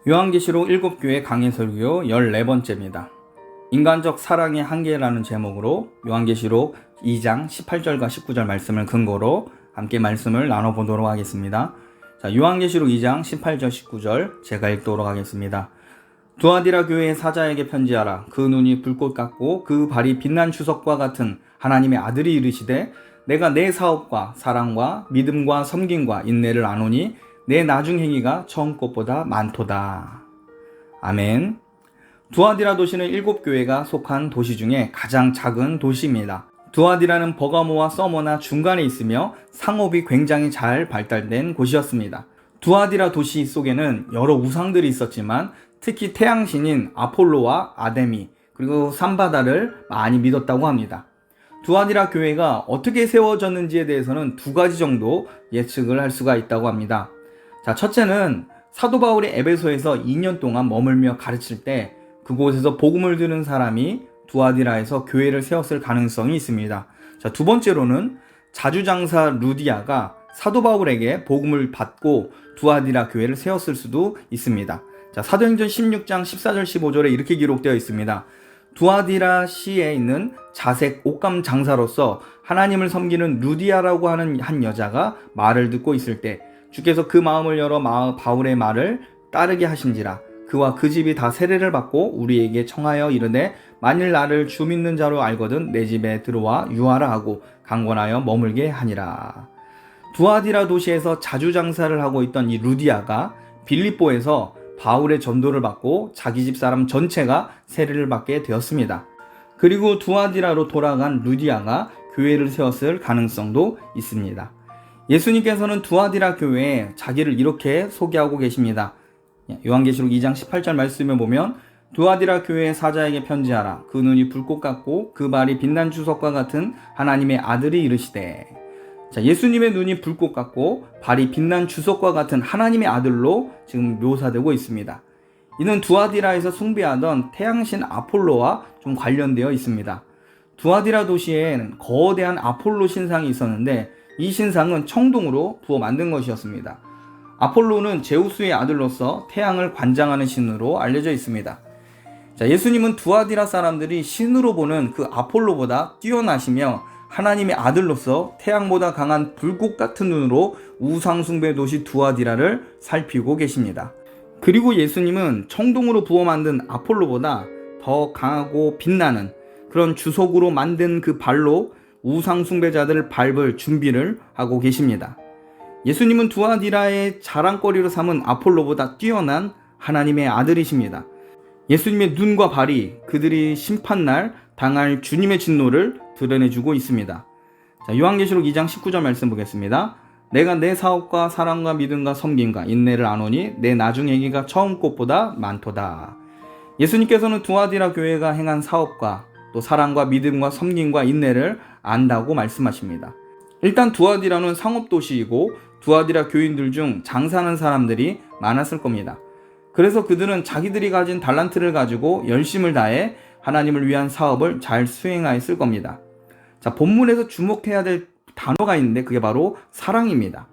요한계시록 7교회 강해설교 14번째입니다. 인간적 사랑의 한계라는 제목으로 요한계시록 2장 18절과 19절 말씀을 근거로 함께 말씀을 나눠보도록 하겠습니다. 자, 요한계시록 2장 18절 19절 제가 읽도록 하겠습니다. 두아디라 교회의 사자에게 편지하라. 그 눈이 불꽃 같고 그 발이 빛난 주석과 같은 하나님의 아들이 이르시되 내가 내 사업과 사랑과 믿음과 섬김과 인내를 아노니 내 나중 행위가 처음 것보다 많도다. 아멘. 두아디라 도시는 7교회가 속한 도시 중에 가장 작은 도시입니다. 두아디라는 버가모와 서머나 중간에 있으며 상업이 굉장히 잘 발달된 곳이었습니다. 두아디라 도시 속에는 여러 우상들이 있었지만 특히 태양신인 아폴로와 아데미 그리고 삼바다를 많이 믿었다고 합니다. 두아디라 교회가 어떻게 세워졌는지에 대해서는 두 가지 정도 예측을 할 수가 있다고 합니다. 자, 첫째는 사도 바울이 에베소에서 2년 동안 머물며 가르칠 때 그곳에서 복음을 들은 사람이 두아디라에서 교회를 세웠을 가능성이 있습니다. 자, 두 번째로는 자주장사 루디아가 사도 바울에게 복음을 받고 두아디라 교회를 세웠을 수도 있습니다. 자, 사도행전 16장 14절 15절에 이렇게 기록되어 있습니다. 두아디라 시에 있는 자색 옷감 장사로서 하나님을 섬기는 루디아라고 하는 한 여자가 말을 듣고 있을 때 주께서 그 마음을 열어 바울의 말을 따르게 하신지라. 그와 그 집이 다 세례를 받고 우리에게 청하여 이르되 만일 나를 주 믿는 자로 알거든 내 집에 들어와 유하라 하고 강권하여 머물게 하니라. 두아디라 도시에서 자주장사를 하고 있던 이 루디아가 빌립보에서 바울의 전도를 받고 자기 집 사람 전체가 세례를 받게 되었습니다. 그리고 두아디라로 돌아간 루디아가 교회를 세웠을 가능성도 있습니다. 예수님께서는 두아디라 교회에 자기를 이렇게 소개하고 계십니다. 요한계시록 2장 18절 말씀에 보면 두아디라 교회의 사자에게 편지하라. 그 눈이 불꽃 같고 그 발이 빛난 주석과 같은 하나님의 아들이 이르시되. 자, 예수님의 눈이 불꽃 같고 발이 빛난 주석과 같은 하나님의 아들로 지금 묘사되고 있습니다. 이는 두아디라에서 숭배하던 태양신 아폴로와 좀 관련되어 있습니다. 두아디라 도시에는 거대한 아폴로 신상이 있었는데 이 신상은 청동으로 부어 만든 것이었습니다. 아폴로는 제우스의 아들로서 태양을 관장하는 신으로 알려져 있습니다. 자, 예수님은 두아디라 사람들이 신으로 보는 그 아폴로보다 뛰어나시며 하나님의 아들로서 태양보다 강한 불꽃 같은 눈으로 우상숭배 도시 두아디라를 살피고 계십니다. 그리고 예수님은 청동으로 부어 만든 아폴로보다 더 강하고 빛나는 그런 주석으로 만든 그 발로 우상숭배자들을 밟을 준비를 하고 계십니다. 예수님은 두아디라의 자랑거리로 삼은 아폴로보다 뛰어난 하나님의 아들이십니다. 예수님의 눈과 발이 그들이 심판날 당할 주님의 진노를 드러내주고 있습니다. 자, 요한계시록 2장 19절 말씀 보겠습니다. 내가 내 사업과 사랑과 믿음과 섬김과 인내를 아노니 내 나중 행위가 처음 것보다 많도다. 예수님께서는 두아디라 교회가 행한 사업과 또 사랑과 믿음과 섬김과 인내를 안다고 말씀하십니다. 일단 두아디라는 상업도시이고 두아디라 교인들 중 장사하는 사람들이 많았을 겁니다. 그래서 그들은 자기들이 가진 달란트를 가지고 열심을 다해 하나님을 위한 사업을 잘 수행하였을 겁니다. 자, 본문에서 주목해야 될 단어가 있는데 그게 바로 사랑입니다.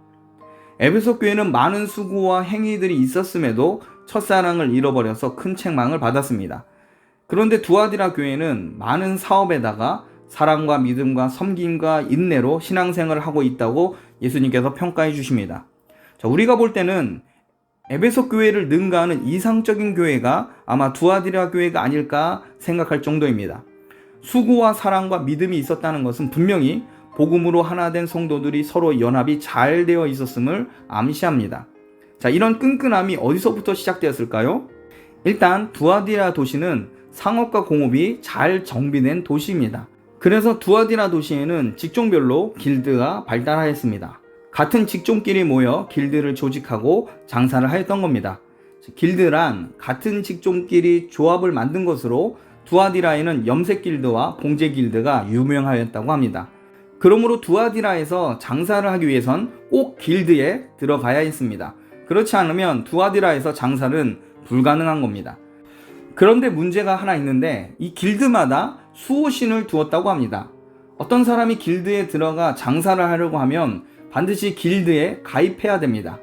에베소 교회는 많은 수고와 행위들이 있었음에도 첫사랑을 잃어버려서 큰 책망을 받았습니다. 그런데 두아디라 교회는 많은 사업에다가 사랑과 믿음과 섬김과 인내로 신앙생활을 하고 있다고 예수님께서 평가해 주십니다. 자, 우리가 볼 때는 에베소 교회를 능가하는 이상적인 교회가 아마 두아디라 교회가 아닐까 생각할 정도입니다. 수고와 사랑과 믿음이 있었다는 것은 분명히 복음으로 하나 된 성도들이 서로 연합이 잘 되어 있었음을 암시합니다. 자, 이런 끈끈함이 어디서부터 시작되었을까요? 일단 두아디라 도시는 상업과 공업이 잘 정비된 도시입니다. 그래서 두아디라 도시에는 직종별로 길드가 발달하였습니다. 같은 직종끼리 모여 길드를 조직하고 장사를 하였던 겁니다. 길드란 같은 직종끼리 조합을 만든 것으로 두아디라에는 염색 길드와 봉제 길드가 유명하였다고 합니다. 그러므로 두아디라에서 장사를 하기 위해선 꼭 길드에 들어가야 했습니다. 그렇지 않으면 두아디라에서 장사는 불가능한 겁니다. 그런데 문제가 하나 있는데 이 길드마다 수호신을 두었다고 합니다. 어떤 사람이 길드에 들어가 장사를 하려고 하면 반드시 길드에 가입해야 됩니다.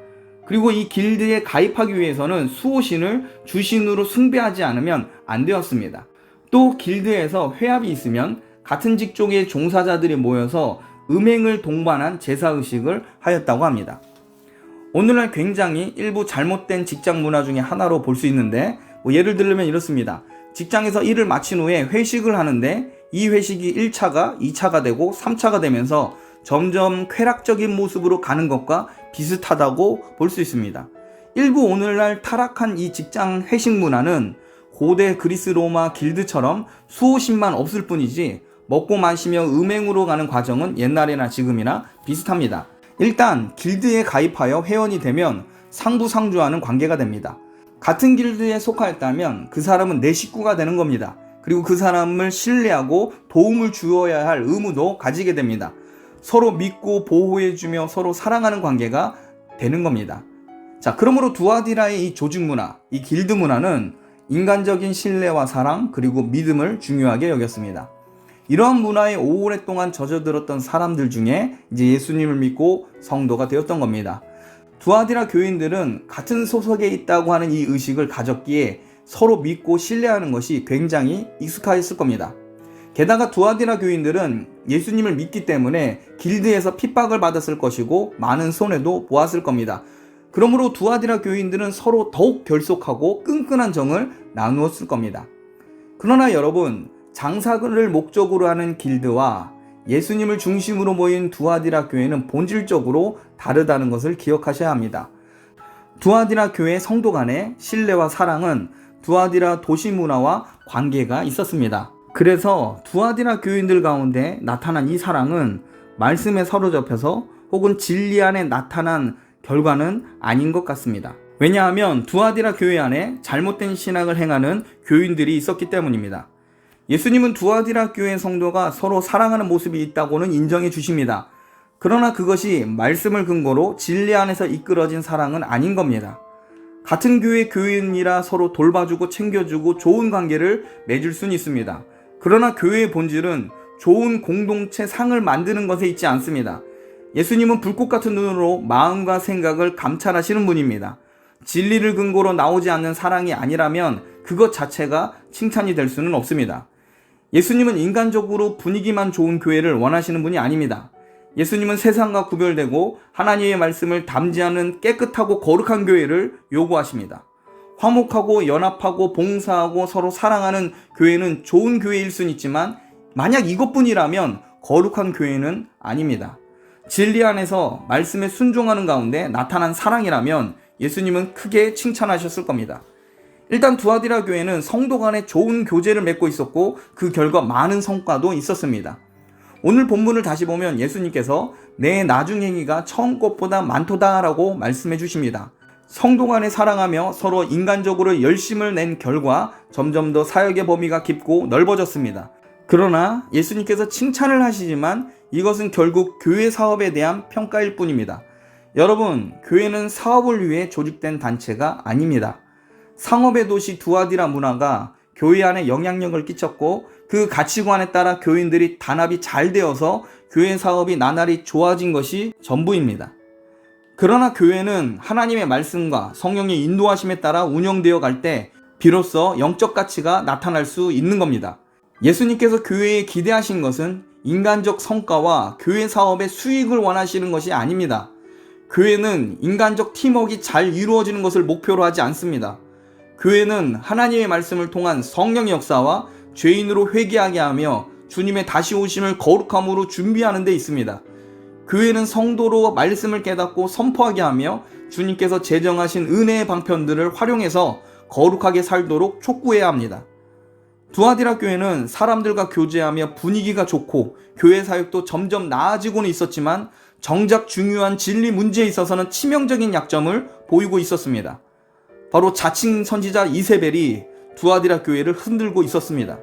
그리고 이 길드에 가입하기 위해서는 수호신을 주신으로 숭배하지 않으면 안 되었습니다. 또 길드에서 회합이 있으면 같은 직종의 종사자들이 모여서 음행을 동반한 제사의식을 하였다고 합니다. 오늘날 굉장히 일부 잘못된 직장 문화 중에 하나로 볼 수 있는데, 예를 들면 이렇습니다. 직장에서 일을 마친 후에 회식을 하는데 이 회식이 1차가 2차가 되고 3차가 되면서 점점 쾌락적인 모습으로 가는 것과 비슷하다고 볼 수 있습니다. 일부 오늘날 타락한 이 직장 회식 문화는 고대 그리스 로마 길드처럼 수호신만 없을 뿐이지 먹고 마시며 음행으로 가는 과정은 옛날이나 지금이나 비슷합니다. 일단 길드에 가입하여 회원이 되면 상부상조하는 관계가 됩니다. 같은 길드에 속하였다면 그 사람은 내 식구가 되는 겁니다. 그리고 그 사람을 신뢰하고 도움을 주어야 할 의무도 가지게 됩니다. 서로 믿고 보호해주며 서로 사랑하는 관계가 되는 겁니다. 자, 그러므로 두아디라의 이 조직 문화, 이 길드 문화는 인간적인 신뢰와 사랑 그리고 믿음을 중요하게 여겼습니다. 이러한 문화에 오랫동안 젖어들었던 사람들 중에 이제 예수님을 믿고 성도가 되었던 겁니다. 두아디라 교인들은 같은 소속에 있다고 하는 이 의식을 가졌기에 서로 믿고 신뢰하는 것이 굉장히 익숙하였을 겁니다. 게다가 두아디라 교인들은 예수님을 믿기 때문에 길드에서 핍박을 받았을 것이고 많은 손해도 보았을 겁니다. 그러므로 두아디라 교인들은 서로 더욱 결속하고 끈끈한 정을 나누었을 겁니다. 그러나 여러분, 장사를 목적으로 하는 길드와 예수님을 중심으로 모인 두아디라 교회는 본질적으로 다르다는 것을 기억하셔야 합니다. 두아디라 교회 성도 간의 신뢰와 사랑은 두아디라 도시 문화와 관계가 있었습니다. 그래서 두아디라 교인들 가운데 나타난 이 사랑은 말씀에 사로잡혀서 혹은 진리 안에 나타난 결과는 아닌 것 같습니다. 왜냐하면 두아디라 교회 안에 잘못된 신앙을 행하는 교인들이 있었기 때문입니다. 예수님은 두아디라 교회 성도가 서로 사랑하는 모습이 있다고는 인정해 주십니다. 그러나 그것이 말씀을 근거로 진리 안에서 이끌어진 사랑은 아닌 겁니다. 같은 교회 교인이라 서로 돌봐주고 챙겨주고 좋은 관계를 맺을 수는 있습니다. 그러나 교회의 본질은 좋은 공동체 상을 만드는 것에 있지 않습니다. 예수님은 불꽃 같은 눈으로 마음과 생각을 감찰하시는 분입니다. 진리를 근거로 나오지 않는 사랑이 아니라면 그것 자체가 칭찬이 될 수는 없습니다. 예수님은 인간적으로 분위기만 좋은 교회를 원하시는 분이 아닙니다. 예수님은 세상과 구별되고 하나님의 말씀을 담지하는 깨끗하고 거룩한 교회를 요구하십니다. 화목하고 연합하고 봉사하고 서로 사랑하는 교회는 좋은 교회일 수는 있지만 만약 이것뿐이라면 거룩한 교회는 아닙니다. 진리 안에서 말씀에 순종하는 가운데 나타난 사랑이라면 예수님은 크게 칭찬하셨을 겁니다. 일단 두아디라 교회는 성도 간에 좋은 교제를 맺고 있었고 그 결과 많은 성과도 있었습니다. 오늘 본문을 다시 보면 예수님께서 내 나중 행위가 처음 것보다 많도다 라고 말씀해 주십니다. 성도 간에 사랑하며 서로 인간적으로 열심을 낸 결과 점점 더 사역의 범위가 깊고 넓어졌습니다. 그러나 예수님께서 칭찬을 하시지만 이것은 결국 교회 사업에 대한 평가일 뿐입니다. 여러분, 교회는 사업을 위해 조직된 단체가 아닙니다. 상업의 도시 두아디라 문화가 교회 안에 영향력을 끼쳤고 그 가치관에 따라 교인들이 단합이 잘 되어서 교회 사업이 나날이 좋아진 것이 전부입니다. 그러나 교회는 하나님의 말씀과 성령의 인도하심에 따라 운영되어 갈 때 비로소 영적 가치가 나타날 수 있는 겁니다. 예수님께서 교회에 기대하신 것은 인간적 성과와 교회 사업의 수익을 원하시는 것이 아닙니다. 교회는 인간적 팀워크가 잘 이루어지는 것을 목표로 하지 않습니다. 교회는 하나님의 말씀을 통한 성령의 역사와 죄인으로 회개하게 하며 주님의 다시 오심을 거룩함으로 준비하는 데 있습니다. 교회는 성도로 말씀을 깨닫고 선포하게 하며 주님께서 제정하신 은혜의 방편들을 활용해서 거룩하게 살도록 촉구해야 합니다. 두아디라 교회는 사람들과 교제하며 분위기가 좋고 교회 사역도 점점 나아지고는 있었지만 정작 중요한 진리 문제에 있어서는 치명적인 약점을 보이고 있었습니다. 바로 자칭 선지자 이세벨이 두아디라 교회를 흔들고 있었습니다.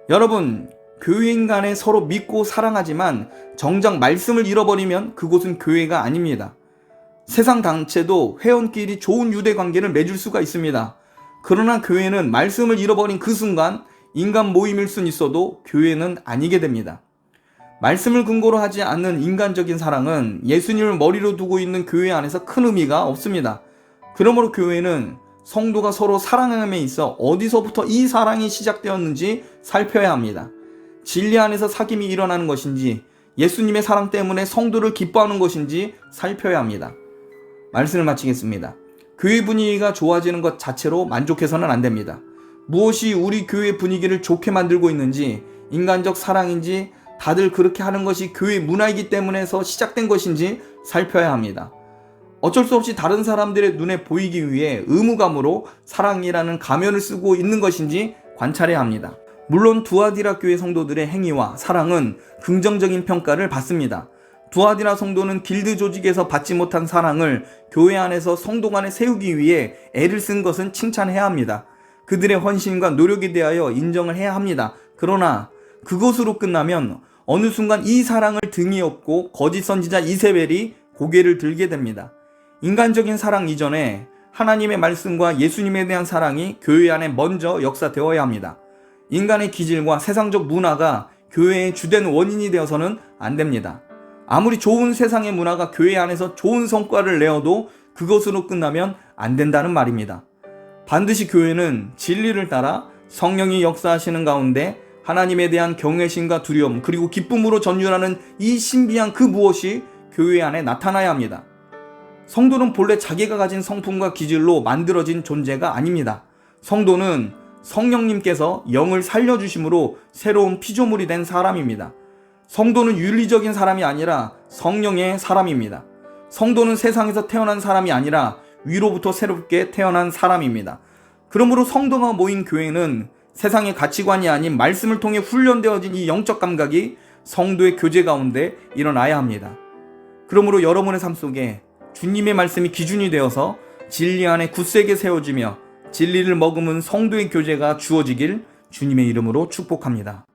여러분, 교회인 간에 서로 믿고 사랑하지만 정작 말씀을 잃어버리면 그곳은 교회가 아닙니다. 세상 단체도 회원끼리 좋은 유대 관계를 맺을 수가 있습니다. 그러나 교회는 말씀을 잃어버린 그 순간 인간 모임일 순 있어도 교회는 아니게 됩니다. 말씀을 근거로 하지 않는 인간적인 사랑은 예수님을 머리로 두고 있는 교회 안에서 큰 의미가 없습니다. 그러므로 교회는 성도가 서로 사랑함에 있어 어디서부터 이 사랑이 시작되었는지 살펴야 합니다. 진리 안에서 사귐이 일어나는 것인지 예수님의 사랑 때문에 성도를 기뻐하는 것인지 살펴야 합니다. 말씀을 마치겠습니다. 교회 분위기가 좋아지는 것 자체로 만족해서는 안 됩니다. 무엇이 우리 교회 분위기를 좋게 만들고 있는지, 인간적 사랑인지, 다들 그렇게 하는 것이 교회 문화이기 때문에서 시작된 것인지 살펴야 합니다. 어쩔 수 없이 다른 사람들의 눈에 보이기 위해 의무감으로 사랑이라는 가면을 쓰고 있는 것인지 관찰해야 합니다. 물론 두아디라 교회 성도들의 행위와 사랑은 긍정적인 평가를 받습니다. 두아디라 성도는 길드 조직에서 받지 못한 사랑을 교회 안에서 성도 간에 세우기 위해 애를 쓴 것은 칭찬해야 합니다. 그들의 헌신과 노력에 대하여 인정을 해야 합니다. 그러나 그것으로 끝나면 어느 순간 이 사랑을 등에 업고 거짓 선지자 이세벨이 고개를 들게 됩니다. 인간적인 사랑 이전에 하나님의 말씀과 예수님에 대한 사랑이 교회 안에 먼저 역사되어야 합니다. 인간의 기질과 세상적 문화가 교회의 주된 원인이 되어서는 안 됩니다. 아무리 좋은 세상의 문화가 교회 안에서 좋은 성과를 내어도 그것으로 끝나면 안 된다는 말입니다. 반드시 교회는 진리를 따라 성령이 역사하시는 가운데 하나님에 대한 경외심과 두려움 그리고 기쁨으로 전율하는 이 신비한 그 무엇이 교회 안에 나타나야 합니다. 성도는 본래 자기가 가진 성품과 기질로 만들어진 존재가 아닙니다. 성도는 성령님께서 영을 살려주심으로 새로운 피조물이 된 사람입니다. 성도는 윤리적인 사람이 아니라 성령의 사람입니다. 성도는 세상에서 태어난 사람이 아니라 위로부터 새롭게 태어난 사람입니다. 그러므로 성도가 모인 교회는 세상의 가치관이 아닌 말씀을 통해 훈련되어진 이 영적 감각이 성도의 교제 가운데 일어나야 합니다. 그러므로 여러분의 삶 속에 주님의 말씀이 기준이 되어서 진리 안에 굳세게 세워지며 진리를 머금은 성도의 교제가 주어지길 주님의 이름으로 축복합니다.